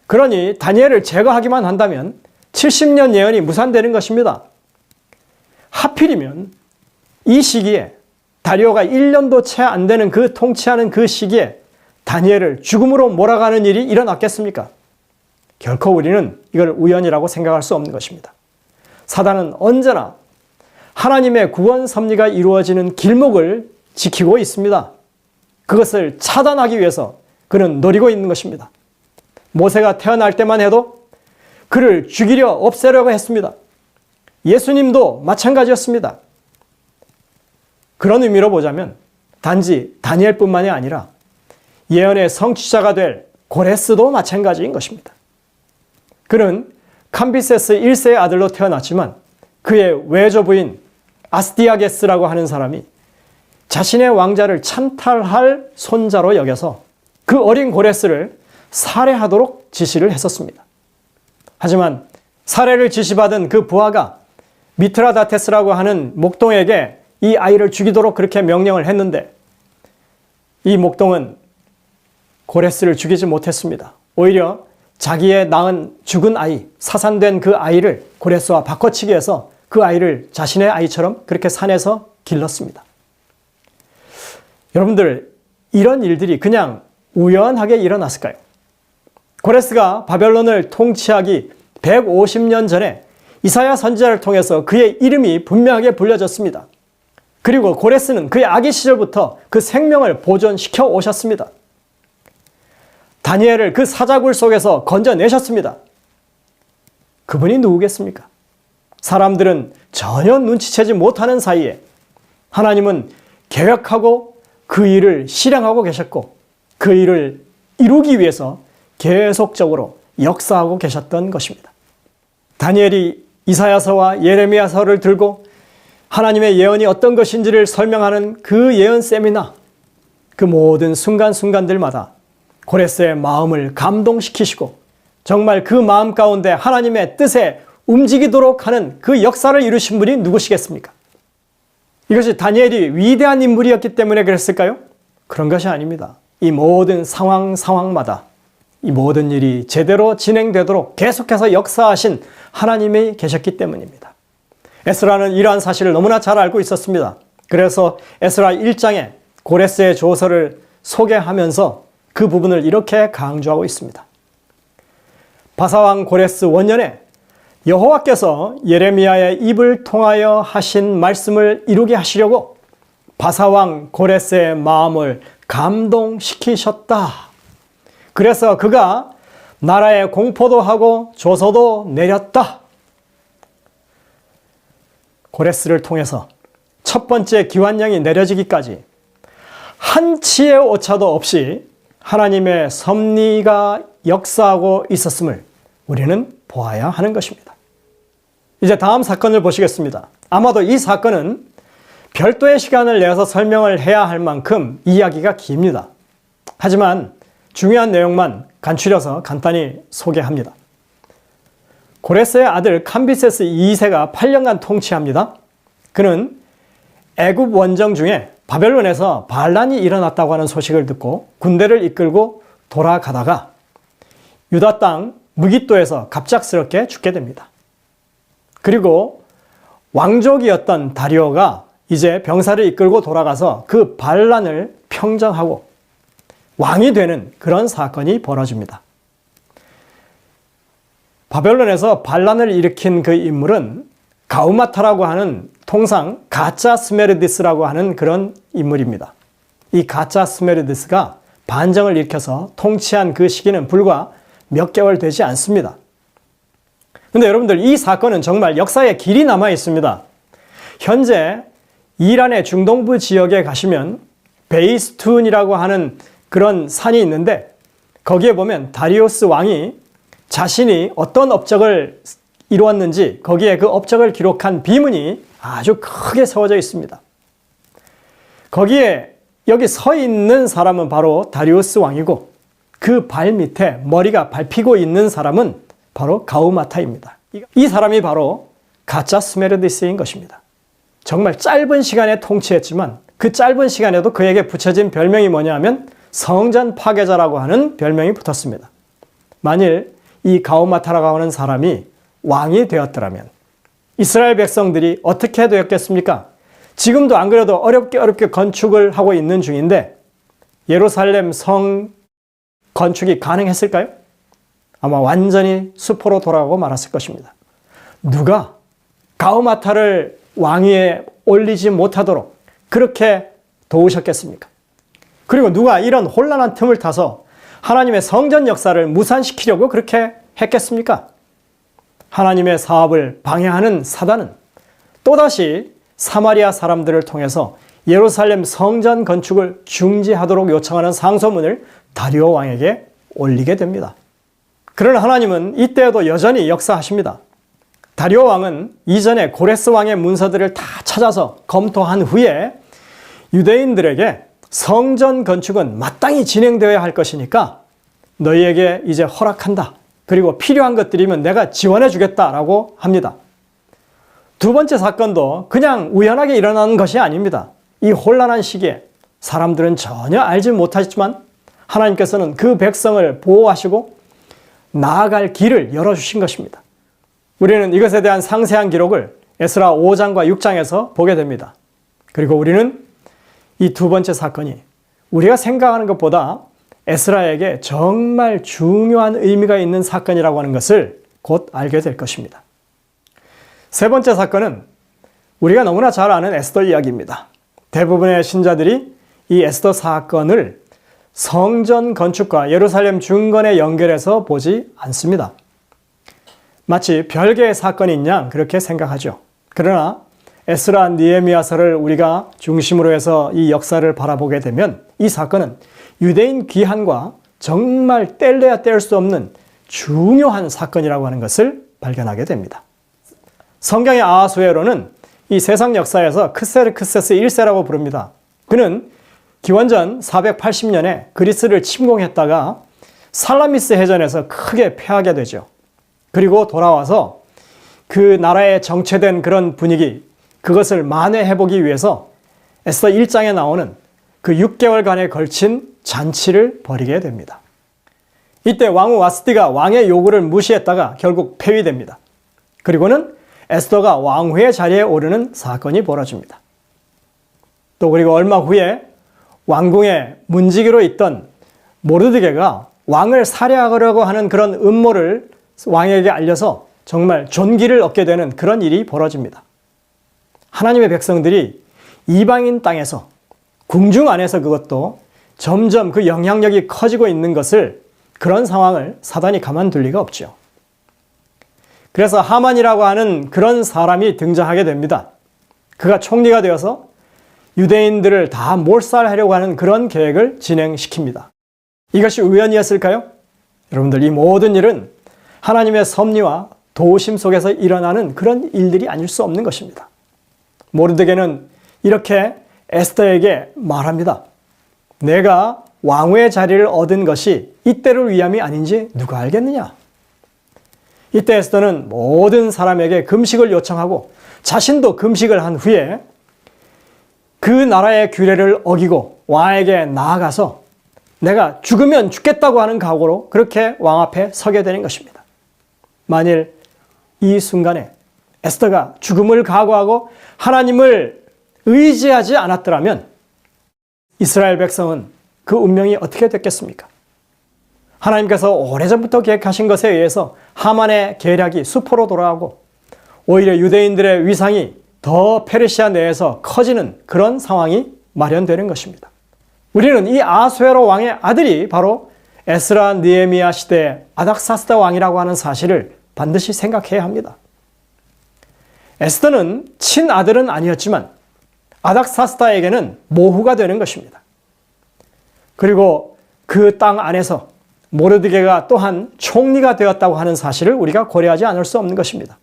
그러니 다니엘을 제거하기만 한다면 70년 예언이 무산되는 것입니다. 하필이면 이 시기에 다리오가 1년도 채 안 되는 그 통치하는 그 시기에 다니엘을 죽음으로 몰아가는 일이 일어났겠습니까? 결코 우리는 이걸 우연이라고 생각할 수 없는 것입니다. 사단은 언제나 하나님의 구원 섭리가 이루어지는 길목을 지키고 있습니다. 그것을 차단하기 위해서 그는 노리고 있는 것입니다. 모세가 태어날 때만 해도 그를 죽이려 없애려고 했습니다. 예수님도 마찬가지였습니다. 그런 의미로 보자면 단지 다니엘뿐만이 아니라 예언의 성취자가 될 고레스도 마찬가지인 것입니다. 그는 캄비세스 1세의 아들로 태어났지만 그의 외조부인 아스디아게스라고 하는 사람이 자신의 왕자를 찬탈할 손자로 여겨서 그 어린 고레스를 살해하도록 지시를 했었습니다. 하지만 살해를 지시받은 그 부하가 미트라다테스라고 하는 목동에게 이 아이를 죽이도록 그렇게 명령을 했는데 이 목동은 고레스를 죽이지 못했습니다. 오히려 자기의 낳은 죽은 아이, 사산된 그 아이를 고레스와 바꿔치기 해서 그 아이를 자신의 아이처럼 그렇게 산에서 길렀습니다. 여러분들, 이런 일들이 그냥 우연하게 일어났을까요? 고레스가 바벨론을 통치하기 150년 전에 이사야 선지자를 통해서 그의 이름이 분명하게 불려졌습니다. 그리고 고레스는 그의 아기 시절부터 그 생명을 보존시켜 오셨습니다. 다니엘을 그 사자굴 속에서 건져내셨습니다. 그분이 누구겠습니까? 사람들은 전혀 눈치채지 못하는 사이에 하나님은 계획하고 그 일을 실행하고 계셨고 그 일을 이루기 위해서 계속적으로 역사하고 계셨던 것입니다. 다니엘이 이사야서와 예레미야서를 들고 하나님의 예언이 어떤 것인지를 설명하는 그 예언 세미나, 그 모든 순간순간들마다 고레스의 마음을 감동시키시고 정말 그 마음 가운데 하나님의 뜻에 움직이도록 하는 그 역사를 이루신 분이 누구시겠습니까? 이것이 다니엘이 위대한 인물이었기 때문에 그랬을까요? 그런 것이 아닙니다. 이 모든 상황마다 이 모든 일이 제대로 진행되도록 계속해서 역사하신 하나님이 계셨기 때문입니다. 에스라는 이러한 사실을 너무나 잘 알고 있었습니다. 그래서 에스라 1장에 고레스의 조서를 소개하면서 그 부분을 이렇게 강조하고 있습니다. 바사왕 고레스 원년에 여호와께서 예레미야의 입을 통하여 하신 말씀을 이루게 하시려고 바사왕 고레스의 마음을 감동시키셨다. 그래서 그가 나라에 공포도 하고 조서도 내렸다. 고레스를 통해서 첫 번째 기환령이 내려지기까지 한치의 오차도 없이 하나님의 섭리가 역사하고 있었음을 우리는 보아야 하는 것입니다. 이제 다음 사건을 보시겠습니다. 아마도 이 사건은 별도의 시간을 내서 설명을 해야 할 만큼 이야기가 깁니다. 하지만 중요한 내용만 간추려서 간단히 소개합니다. 고레스의 아들 캄비세스 2세가 8년간 통치합니다. 그는 애굽 원정 중에 바벨론에서 반란이 일어났다고 하는 소식을 듣고 군대를 이끌고 돌아가다가 유다 땅 무깃도에서 갑작스럽게 죽게 됩니다. 그리고 왕족이었던 다리오가 이제 병사를 이끌고 돌아가서 그 반란을 평정하고 왕이 되는 그런 사건이 벌어집니다. 바벨론에서 반란을 일으킨 그 인물은 가우마타라고 하는 통상 가짜 스메르디스라고 하는 그런 인물입니다. 이 가짜 스메르디스가 반정을 일으켜서 통치한 그 시기는 불과 몇 개월 되지 않습니다. 그런데 여러분들, 이 사건은 정말 역사에 길이 남아 있습니다. 현재 이란의 중동부 지역에 가시면 베이스툰이라고 하는 그런 산이 있는데 거기에 보면 다리우스 왕이 자신이 어떤 업적을 이루었는지 거기에 그 업적을 기록한 비문이 아주 크게 세워져 있습니다. 거기에 여기 서 있는 사람은 바로 다리우스 왕이고 그 발 밑에 머리가 밟히고 있는 사람은 바로 가우마타입니다. 이 사람이 바로 가짜 스메르디스인 것입니다. 정말 짧은 시간에 통치했지만 그 짧은 시간에도 그에게 붙여진 별명이 뭐냐 하면 성전 파괴자라고 하는 별명이 붙었습니다. 만일 이 가우마타라고 하는 사람이 왕이 되었더라면 이스라엘 백성들이 어떻게 되었겠습니까? 지금도 안 그래도 어렵게 건축을 하고 있는 중인데 예루살렘 성 건축이 가능했을까요? 아마 완전히 수포로 돌아가고 말았을 것입니다. 누가 가우마타를 왕위에 올리지 못하도록 그렇게 도우셨겠습니까? 그리고 누가 이런 혼란한 틈을 타서 하나님의 성전 역사를 무산시키려고 그렇게 했겠습니까? 하나님의 사업을 방해하는 사단은 또다시 사마리아 사람들을 통해서 예루살렘 성전 건축을 중지하도록 요청하는 상소문을 다리오 왕에게 올리게 됩니다. 그러나 하나님은 이때에도 여전히 역사하십니다. 다리오 왕은 이전에 고레스 왕의 문서들을 다 찾아서 검토한 후에 유대인들에게 성전 건축은 마땅히 진행되어야 할 것이니까 너희에게 이제 허락한다. 그리고 필요한 것들이면 내가 지원해 주겠다라고 합니다. 두 번째 사건도 그냥 우연하게 일어나는 것이 아닙니다. 이 혼란한 시기에 사람들은 전혀 알지 못하지만 하나님께서는 그 백성을 보호하시고 나아갈 길을 열어주신 것입니다. 우리는 이것에 대한 상세한 기록을 에스라 5장과 6장에서 보게 됩니다. 그리고 우리는 이 두 번째 사건이 우리가 생각하는 것보다 에스라에게 정말 중요한 의미가 있는 사건이라고 하는 것을 곧 알게 될 것입니다. 세 번째 사건은 우리가 너무나 잘 아는 에스더 이야기입니다. 대부분의 신자들이 이 에스더 사건을 성전 건축과 예루살렘 중건에 연결해서 보지 않습니다. 마치 별개의 사건인 양 그렇게 생각하죠. 그러나 에스라 느헤미야서를 우리가 중심으로 해서 이 역사를 바라보게 되면 이 사건은 유대인 귀환과 정말 뗄래야 뗄 수 없는 중요한 사건이라고 하는 것을 발견하게 됩니다. 성경의 아하수에로는 이 세상 역사에서 크세르크세스 1세라고 부릅니다. 그는 기원전 480년에 그리스를 침공했다가 살라미스 해전에서 크게 패하게 되죠. 그리고 돌아와서 그 나라에 정체된 그런 분위기, 그것을 만회해보기 위해서 에스더 1장에 나오는 그 6개월간에 걸친 잔치를 벌이게 됩니다. 이때 왕후 와스티가 왕의 요구를 무시했다가 결국 폐위됩니다. 그리고는 에스더가 왕후의 자리에 오르는 사건이 벌어집니다. 또 그리고 얼마 후에 왕궁의 문지기로 있던 모르드게가 왕을 살해하려고 하는 그런 음모를 왕에게 알려서 정말 존귀를 얻게 되는 그런 일이 벌어집니다. 하나님의 백성들이 이방인 땅에서 궁중 안에서 그것도 점점 그 영향력이 커지고 있는 것을 그런 상황을 사단이 가만둘 리가 없죠. 그래서 하만이라고 하는 그런 사람이 등장하게 됩니다. 그가 총리가 되어서 유대인들을 다 몰살하려고 하는 그런 계획을 진행시킵니다. 이것이 우연이었을까요? 여러분들, 이 모든 일은 하나님의 섭리와 도우심 속에서 일어나는 그런 일들이 아닐 수 없는 것입니다. 모르드게는 이렇게 에스더에게 말합니다. 내가 왕후의 자리를 얻은 것이 이때를 위함이 아닌지 누가 알겠느냐? 이때 에스더는 모든 사람에게 금식을 요청하고 자신도 금식을 한 후에 그 나라의 규례를 어기고 왕에게 나아가서 내가 죽으면 죽겠다고 하는 각오로 그렇게 왕 앞에 서게 되는 것입니다. 만일 이 순간에 에스더가 죽음을 각오하고 하나님을 의지하지 않았더라면 이스라엘 백성은 그 운명이 어떻게 됐겠습니까? 하나님께서 오래전부터 계획하신 것에 의해서 하만의 계략이 수포로 돌아가고 오히려 유대인들의 위상이 더 페르시아 내에서 커지는 그런 상황이 마련되는 것입니다. 우리는 이 아하수에로 왕의 아들이 바로 에스라 느헤미야 시대의 아닥사스다 왕이라고 하는 사실을 반드시 생각해야 합니다. 에스더는 친아들은 아니었지만 아닥사스다에게는 모후가 되는 것입니다. 그리고 그 땅 안에서 모르드게가 또한 총리가 되었다고 하는 사실을 우리가 고려하지 않을 수 없는 것입니다.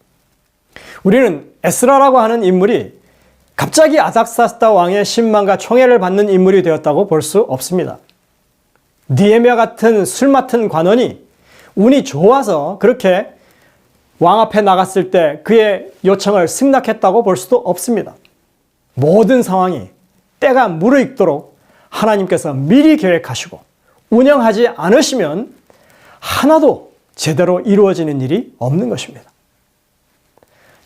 우리는 에스라라고 하는 인물이 갑자기 아닥사스다 왕의 신망과 총애를 받는 인물이 되었다고 볼 수 없습니다. 느헤미야 같은 술 맡은 관원이 운이 좋아서 그렇게 왕 앞에 나갔을 때 그의 요청을 승낙했다고 볼 수도 없습니다. 모든 상황이 때가 무르익도록 하나님께서 미리 계획하시고 운영하지 않으시면 하나도 제대로 이루어지는 일이 없는 것입니다.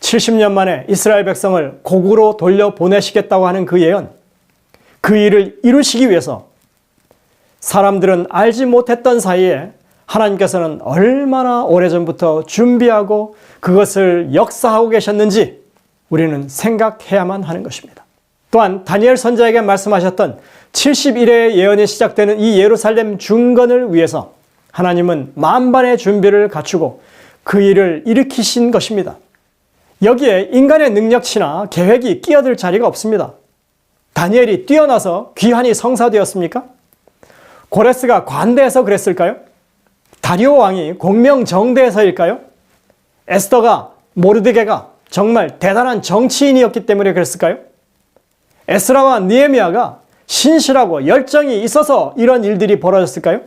70년 만에 이스라엘 백성을 고국으로 돌려보내시겠다고 하는 그 예언, 그 일을 이루시기 위해서 사람들은 알지 못했던 사이에 하나님께서는 얼마나 오래전부터 준비하고 그것을 역사하고 계셨는지 우리는 생각해야만 하는 것입니다. 또한 다니엘 선지자에게 말씀하셨던 71회의 예언이 시작되는 이 예루살렘 중건을 위해서 하나님은 만반의 준비를 갖추고 그 일을 일으키신 것입니다. 여기에 인간의 능력치나 계획이 끼어들 자리가 없습니다. 다니엘이 뛰어나서 귀환이 성사되었습니까? 고레스가 관대해서 그랬을까요? 다리오 왕이 공명정대해서일까요? 에스더가, 모르드게가 정말 대단한 정치인이었기 때문에 그랬을까요? 에스라와 느헤미야가 신실하고 열정이 있어서 이런 일들이 벌어졌을까요?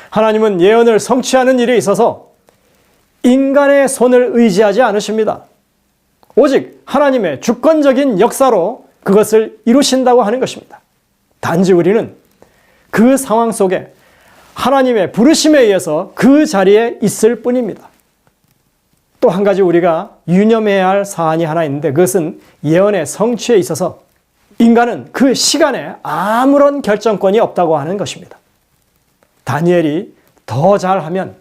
하나님은 예언을 성취하는 일에 있어서 인간의 손을 의지하지 않으십니다. 오직 하나님의 주권적인 역사로 그것을 이루신다고 하는 것입니다. 단지 우리는 그 상황 속에 하나님의 부르심에 의해서 그 자리에 있을 뿐입니다. 또 한 가지 우리가 유념해야 할 사안이 하나 있는데, 그것은 예언의 성취에 있어서 인간은 그 시간에 아무런 결정권이 없다고 하는 것입니다. 다니엘이 더 잘하면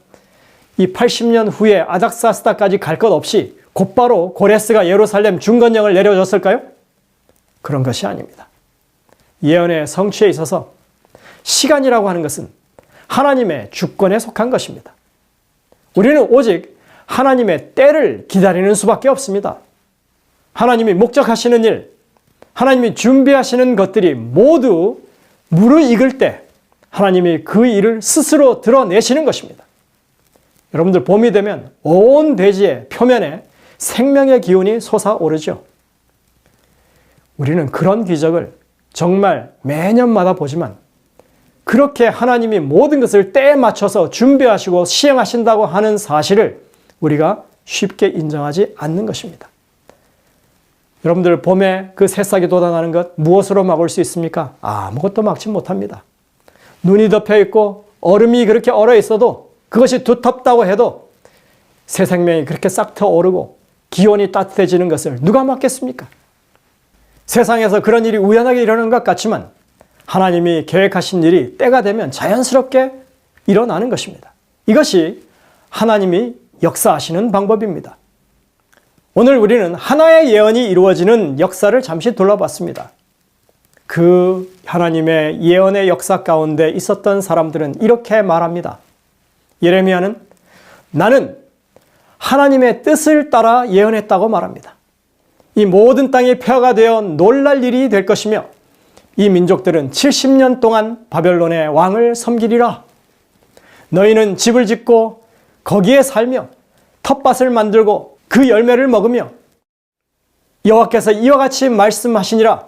이 80년 후에 아닥사스다까지 갈 것 없이 곧바로 고레스가 예루살렘 중건령을 내려줬을까요? 그런 것이 아닙니다. 예언의 성취에 있어서 시간이라고 하는 것은 하나님의 주권에 속한 것입니다. 우리는 오직 하나님의 때를 기다리는 수밖에 없습니다. 하나님이 목적하시는 일, 하나님이 준비하시는 것들이 모두 무르익을 때 하나님이 그 일을 스스로 드러내시는 것입니다. 여러분들, 봄이 되면 온 대지의 표면에 생명의 기운이 솟아오르죠. 우리는 그런 기적을 정말 매년마다 보지만, 그렇게 하나님이 모든 것을 때에 맞춰서 준비하시고 시행하신다고 하는 사실을 우리가 쉽게 인정하지 않는 것입니다. 여러분들, 봄에 그 새싹이 돋아나는 것 무엇으로 막을 수 있습니까? 아무것도 막지 못합니다. 눈이 덮여 있고 얼음이 그렇게 얼어 있어도, 그것이 두텁다고 해도 새 생명이 그렇게 싹 트어 오르고 기온이 따뜻해지는 것을 누가 막겠습니까? 세상에서 그런 일이 우연하게 일어나는 것 같지만 하나님이 계획하신 일이 때가 되면 자연스럽게 일어나는 것입니다. 이것이 하나님이 역사하시는 방법입니다. 오늘 우리는 하나의 예언이 이루어지는 역사를 잠시 둘러봤습니다. 그 하나님의 예언의 역사 가운데 있었던 사람들은 이렇게 말합니다. 예레미야는 나는 하나님의 뜻을 따라 예언했다고 말합니다. 이 모든 땅이 폐허가 되어 놀랄 일이 될 것이며, 이 민족들은 70년 동안 바벨론의 왕을 섬기리라. 너희는 집을 짓고 거기에 살며 텃밭을 만들고 그 열매를 먹으며, 여호와께서 이와 같이 말씀하시니라.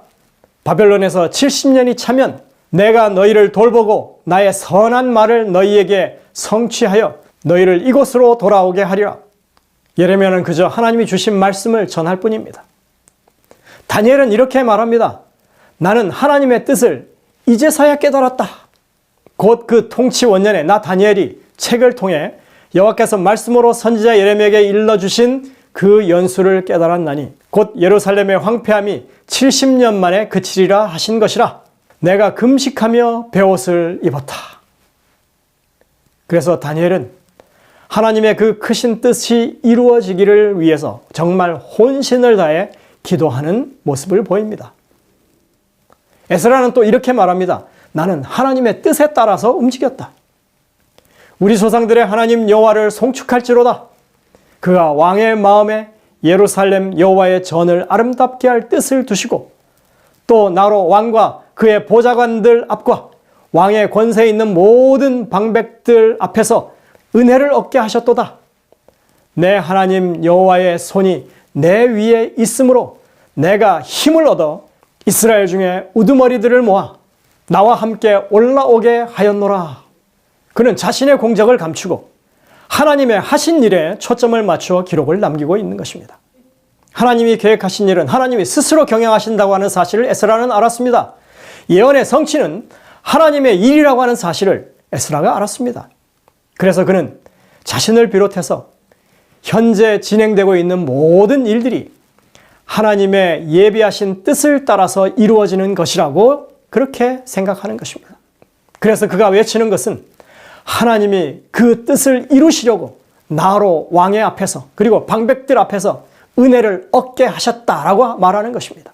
바벨론에서 70년이 차면 내가 너희를 돌보고 나의 선한 말을 너희에게 성취하여 너희를 이곳으로 돌아오게 하리라. 예레미야는 그저 하나님이 주신 말씀을 전할 뿐입니다. 다니엘은 이렇게 말합니다. 나는 하나님의 뜻을 이제서야 깨달았다. 곧 그 통치 원년에 나 다니엘이 책을 통해 여호와께서 말씀으로 선지자 예레미야에게 일러주신 그 연수를 깨달았나니 곧 예루살렘의 황폐함이 70년 만에 그치리라 하신 것이라. 내가 금식하며 베옷을 입었다. 그래서 다니엘은 하나님의 그 크신 뜻이 이루어지기를 위해서 정말 혼신을 다해 기도하는 모습을 보입니다. 에스라는 또 이렇게 말합니다. 나는 하나님의 뜻에 따라서 움직였다. 우리 조상들의 하나님 여호와를 송축할지로다. 그가 왕의 마음에 예루살렘 여호와의 전을 아름답게 할 뜻을 두시고, 또 나로 왕과 그의 보좌관들 앞과 왕의 권세에 있는 모든 방백들 앞에서 은혜를 얻게 하셨도다. 내 하나님 여호와의 손이 내 위에 있으므로 내가 힘을 얻어 이스라엘 중에 우두머리들을 모아 나와 함께 올라오게 하였노라. 그는 자신의 공적을 감추고 하나님의 하신 일에 초점을 맞추어 기록을 남기고 있는 것입니다. 하나님이 계획하신 일은 하나님이 스스로 경영하신다고 하는 사실을 에스라는 알았습니다. 예언의 성취는 하나님의 일이라고 하는 사실을 에스라가 알았습니다. 그래서 그는 자신을 비롯해서 현재 진행되고 있는 모든 일들이 하나님의 예비하신 뜻을 따라서 이루어지는 것이라고 그렇게 생각하는 것입니다. 그래서 그가 외치는 것은 하나님이 그 뜻을 이루시려고 나로 왕의 앞에서 그리고 방백들 앞에서 은혜를 얻게 하셨다라고 말하는 것입니다.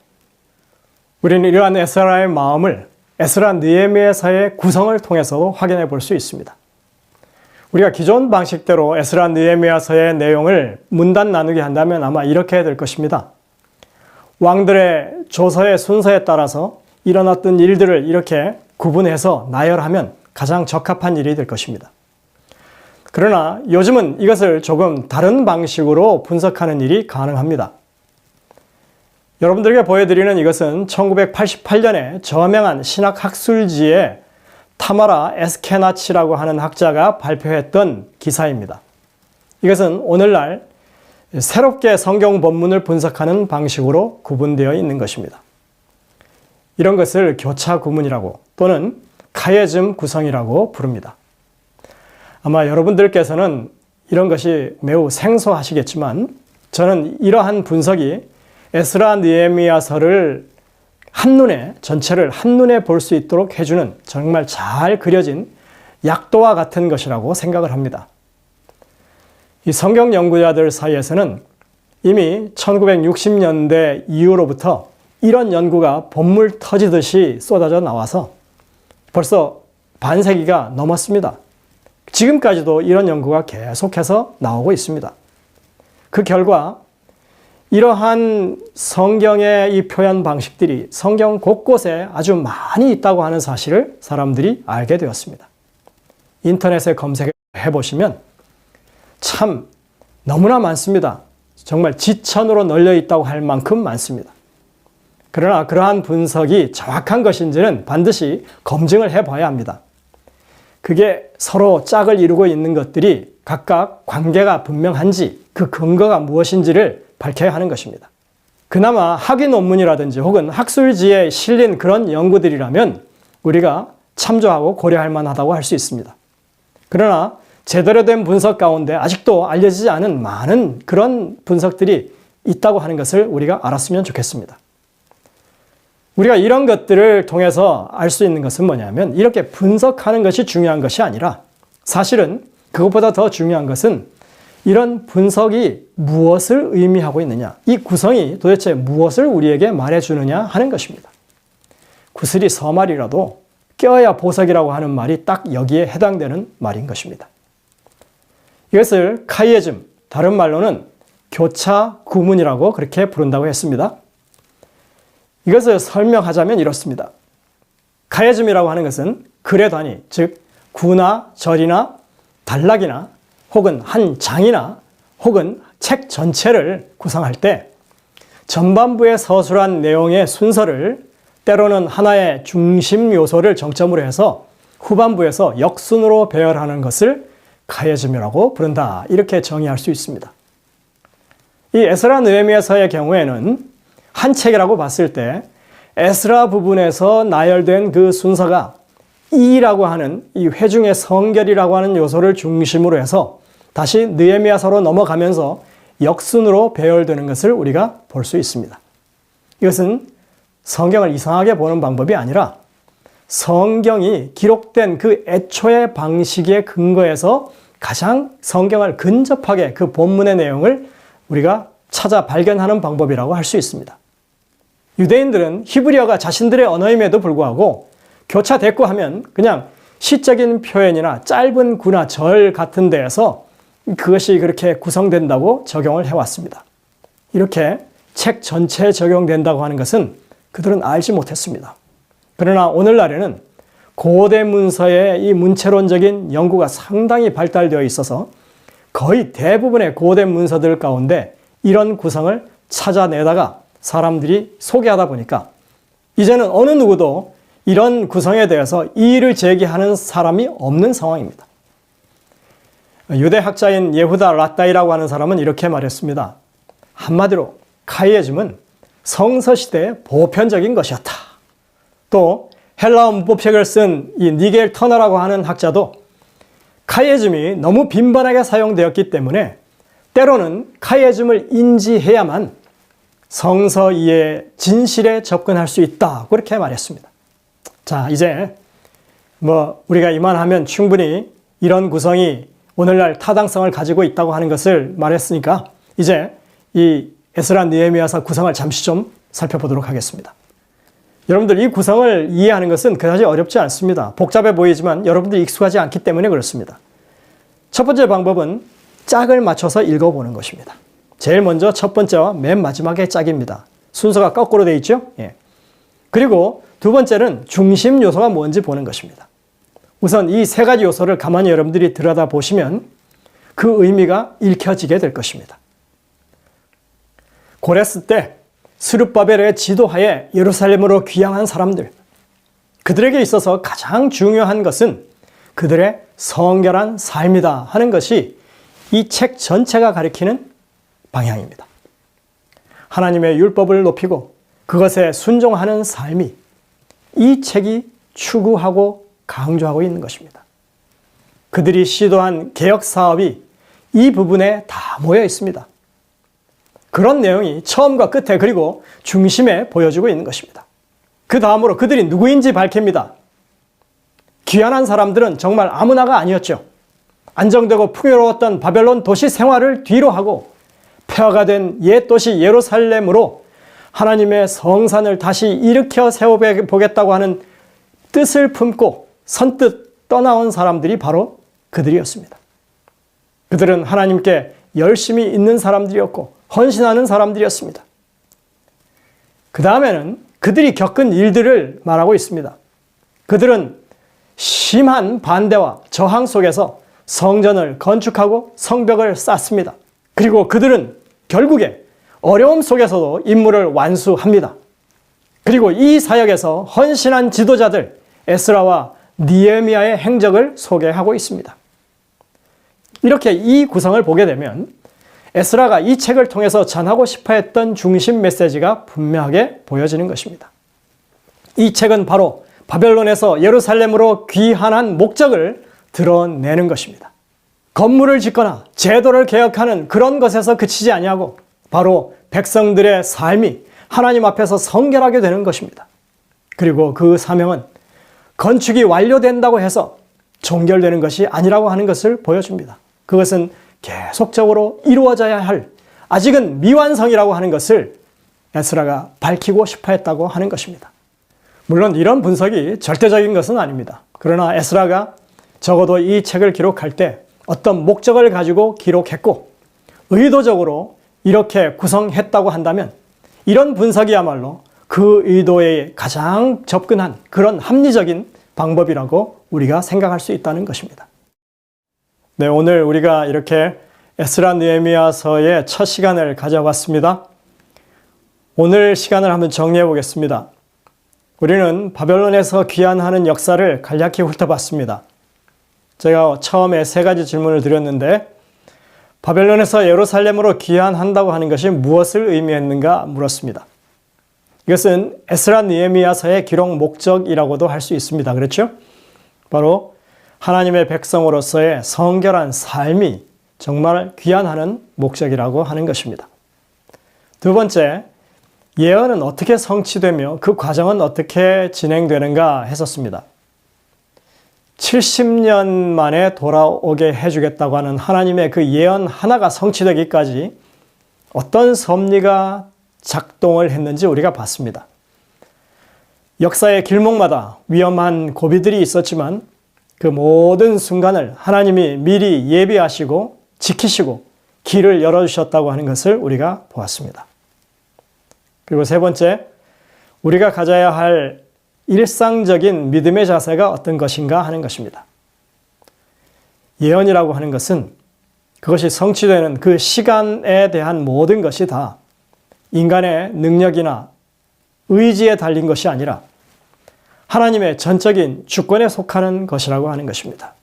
우리는 이러한 에스라의 마음을 에스라 느헤미야서의 구성을 통해서 확인해 볼 수 있습니다. 우리가 기존 방식대로 에스라 느헤미야서의 내용을 문단 나누게 한다면 아마 이렇게 될 것입니다. 왕들의 조서의 순서에 따라서 일어났던 일들을 이렇게 구분해서 나열하면 가장 적합한 일이 될 것입니다. 그러나 요즘은 이것을 조금 다른 방식으로 분석하는 일이 가능합니다. 여러분들에게 보여드리는 이것은 1988년에 저명한 신학학술지의 타마라 에스케나치라고 하는 학자가 발표했던 기사입니다. 이것은 오늘날 새롭게 성경 본문을 분석하는 방식으로 구분되어 있는 것입니다. 이런 것을 교차 구문이라고 또는 카예즘 구성이라고 부릅니다. 아마 여러분들께서는 이런 것이 매우 생소하시겠지만 저는 이러한 분석이 에스라 느헤미야서를 전체를 한눈에 볼 수 있도록 해주는 정말 잘 그려진 약도와 같은 것이라고 생각을 합니다. 이 성경 연구자들 사이에서는 이미 1960년대 이후로부터 이런 연구가 본물 터지듯이 쏟아져 나와서 벌써 반세기가 넘었습니다. 지금까지도 이런 연구가 계속해서 나오고 있습니다. 그 결과 이러한 성경의 이 표현 방식들이 성경 곳곳에 아주 많이 있다고 하는 사실을 사람들이 알게 되었습니다. 인터넷에 검색해 보시면 참 너무나 많습니다. 정말 지천으로 널려 있다고 할 만큼 많습니다. 그러나 그러한 분석이 정확한 것인지는 반드시 검증을 해봐야 합니다. 그게 서로 짝을 이루고 있는 것들이 각각 관계가 분명한지 그 근거가 무엇인지를 밝혀야 하는 것입니다. 그나마 학위 논문이라든지 혹은 학술지에 실린 그런 연구들이라면 우리가 참조하고 고려할 만하다고 할 수 있습니다. 그러나 제대로 된 분석 가운데 아직도 알려지지 않은 많은 그런 분석들이 있다고 하는 것을 우리가 알았으면 좋겠습니다. 우리가 이런 것들을 통해서 알 수 있는 것은 뭐냐면 이렇게 분석하는 것이 중요한 것이 아니라 사실은 그것보다 더 중요한 것은 이런 분석이 무엇을 의미하고 있느냐, 이 구성이 도대체 무엇을 우리에게 말해주느냐 하는 것입니다. 구슬이 서말이라도 껴야 보석이라고 하는 말이 딱 여기에 해당되는 말인 것입니다. 이것을 카이에즘, 다른 말로는 교차 구문이라고 그렇게 부른다고 했습니다. 이것을 설명하자면 이렇습니다. 카이에즘이라고 하는 것은 글의 단위, 즉 구나 절이나 단락이나 혹은 한 장이나 혹은 책 전체를 구성할 때 전반부에 서술한 내용의 순서를 때로는 하나의 중심 요소를 정점으로 해서 후반부에서 역순으로 배열하는 것을 카이에즘이라고 부른다. 이렇게 정의할 수 있습니다. 이 에스라 느헤미야서의 경우에는 한 책이라고 봤을 때 에스라 부분에서 나열된 그 순서가 이라고 하는 이 회중의 성결이라고 하는 요소를 중심으로 해서 다시 느헤미야서로 넘어가면서 역순으로 배열되는 것을 우리가 볼 수 있습니다. 이것은 성경을 이상하게 보는 방법이 아니라 성경이 기록된 그 애초의 방식에 근거해서 가장 성경을 근접하게 그 본문의 내용을 우리가 찾아 발견하는 방법이라고 할 수 있습니다. 유대인들은 히브리어가 자신들의 언어임에도 불구하고 교차 됐고 하면 그냥 시적인 표현이나 짧은 구나 절 같은 데에서 그것이 그렇게 구성된다고 적용을 해왔습니다. 이렇게 책 전체에 적용된다고 하는 것은 그들은 알지 못했습니다. 그러나 오늘날에는 고대 문서의 이 문체론적인 연구가 상당히 발달되어 있어서 거의 대부분의 고대 문서들 가운데 이런 구성을 찾아내다가 사람들이 소개하다 보니까 이제는 어느 누구도 이런 구성에 대해서 이의를 제기하는 사람이 없는 상황입니다. 유대 학자인 예후다 라따이라고 하는 사람은 이렇게 말했습니다. 한마디로 카이에즘은 성서시대의 보편적인 것이었다. 또 헬라어 문법책을 쓴 이 니겔 터너라고 하는 학자도 카이에즘이 너무 빈번하게 사용되었기 때문에 때로는 카이에즘을 인지해야만 성서 이해의 진실에 접근할 수 있다. 그렇게 말했습니다. 자, 이제 우리가 이만하면 충분히 이런 구성이 오늘날 타당성을 가지고 있다고 하는 것을 말했으니까 이제 이 에스라 느헤미야서 구성을 잠시 좀 살펴보도록 하겠습니다. 여러분들 이 구성을 이해하는 것은 그다지 어렵지 않습니다. 복잡해 보이지만 여러분들이 익숙하지 않기 때문에 그렇습니다. 첫 번째 방법은 짝을 맞춰서 읽어보는 것입니다. 제일 먼저 첫 번째와 맨 마지막에 짝입니다. 순서가 거꾸로 되어 있죠? 예. 그리고 두 번째는 중심 요소가 뭔지 보는 것입니다. 우선 이 세 가지 요소를 가만히 여러분들이 들여다보시면 그 의미가 읽혀지게 될 것입니다. 고레스 때 스룹바벨의 지도하에 예루살렘으로 귀향한 사람들, 그들에게 있어서 가장 중요한 것은 그들의 성결한 삶이다 하는 것이 이 책 전체가 가리키는 방향입니다. 하나님의 율법을 높이고 그것에 순종하는 삶이 이 책이 추구하고 강조하고 있는 것입니다. 그들이 시도한 개혁 사업이 이 부분에 다 모여 있습니다. 그런 내용이 처음과 끝에 그리고 중심에 보여주고 있는 것입니다. 그 다음으로 그들이 누구인지 밝힙니다. 귀환한 사람들은 정말 아무나가 아니었죠. 안정되고 풍요로웠던 바벨론 도시 생활을 뒤로 하고 폐허가 된 옛 도시 예루살렘으로 하나님의 성산을 다시 일으켜 세워보겠다고 하는 뜻을 품고 선뜻 떠나온 사람들이 바로 그들이었습니다. 그들은 하나님께 열심히 있는 사람들이었고 헌신하는 사람들이었습니다. 그 다음에는 그들이 겪은 일들을 말하고 있습니다. 그들은 심한 반대와 저항 속에서 성전을 건축하고 성벽을 쌓습니다. 그리고 그들은 결국에 어려움 속에서도 임무를 완수합니다. 그리고 이 사역에서 헌신한 지도자들 에스라와 느헤미야의 행적을 소개하고 있습니다. 이렇게 이 구성을 보게 되면 에스라가 이 책을 통해서 전하고 싶어 했던 중심 메시지가 분명하게 보여지는 것입니다. 이 책은 바로 바벨론에서 예루살렘으로 귀환한 목적을 드러내는 것입니다. 건물을 짓거나 제도를 개혁하는 그런 것에서 그치지 아니하고 바로 백성들의 삶이 하나님 앞에서 성결하게 되는 것입니다. 그리고 그 사명은 건축이 완료된다고 해서 종결되는 것이 아니라고 하는 것을 보여줍니다. 그것은 계속적으로 이루어져야 할 아직은 미완성이라고 하는 것을 에스라가 밝히고 싶어 했다고 하는 것입니다. 물론 이런 분석이 절대적인 것은 아닙니다. 그러나 에스라가 적어도 이 책을 기록할 때 어떤 목적을 가지고 기록했고 의도적으로 이렇게 구성했다고 한다면 이런 분석이야말로 그 의도에 가장 접근한 그런 합리적인 방법이라고 우리가 생각할 수 있다는 것입니다. 네, 오늘 우리가 이렇게 에스라 느헤미야서의 첫 시간을 가져봤습니다. 오늘 시간을 한번 정리해 보겠습니다. 우리는 바벨론에서 귀환하는 역사를 간략히 훑어봤습니다. 제가 처음에 3가지 질문을 드렸는데 바벨론에서 예루살렘으로 귀환한다고 하는 것이 무엇을 의미했는가 물었습니다. 이것은 에스라 느헤미야서의 기록 목적이라고도 할 수 있습니다. 그렇죠? 바로 하나님의 백성으로서의 성결한 삶이 정말 귀환하는 목적이라고 하는 것입니다. 두 번째, 예언은 어떻게 성취되며 그 과정은 어떻게 진행되는가 했었습니다. 70년 만에 돌아오게 해주겠다고 하는 하나님의 그 예언 하나가 성취되기까지 어떤 섭리가 작동을 했는지 우리가 봤습니다. 역사의 길목마다 위험한 고비들이 있었지만 그 모든 순간을 하나님이 미리 예비하시고 지키시고 길을 열어주셨다고 하는 것을 우리가 보았습니다. 그리고 세 번째, 우리가 가져야 할 일상적인 믿음의 자세가 어떤 것인가 하는 것입니다. 예언이라고 하는 것은 그것이 성취되는 그 시간에 대한 모든 것이 다 인간의 능력이나 의지에 달린 것이 아니라 하나님의 전적인 주권에 속하는 것이라고 하는 것입니다.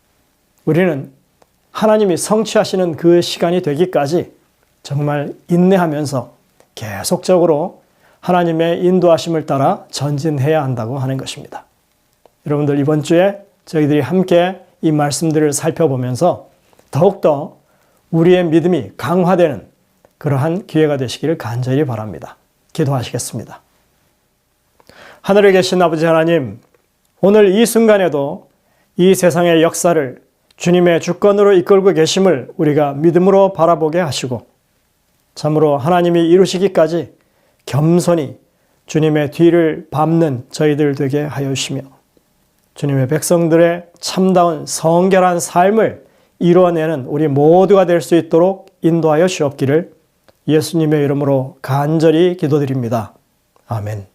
우리는 하나님이 성취하시는 그 시간이 되기까지 정말 인내하면서 계속적으로 하나님의 인도하심을 따라 전진해야 한다고 하는 것입니다. 여러분들 이번 주에 저희들이 함께 이 말씀들을 살펴보면서 더욱더 우리의 믿음이 강화되는 그러한 기회가 되시기를 간절히 바랍니다. 기도하시겠습니다. 하늘에 계신 아버지 하나님, 오늘 이 순간에도 이 세상의 역사를 주님의 주권으로 이끌고 계심을 우리가 믿음으로 바라보게 하시고 참으로 하나님이 이루시기까지 겸손히 주님의 뒤를 밟는 저희들 되게 하여 주시며 주님의 백성들의 참다운 성결한 삶을 이루어내는 우리 모두가 될 수 있도록 인도하여 주옵기를 예수님의 이름으로 간절히 기도드립니다. 아멘.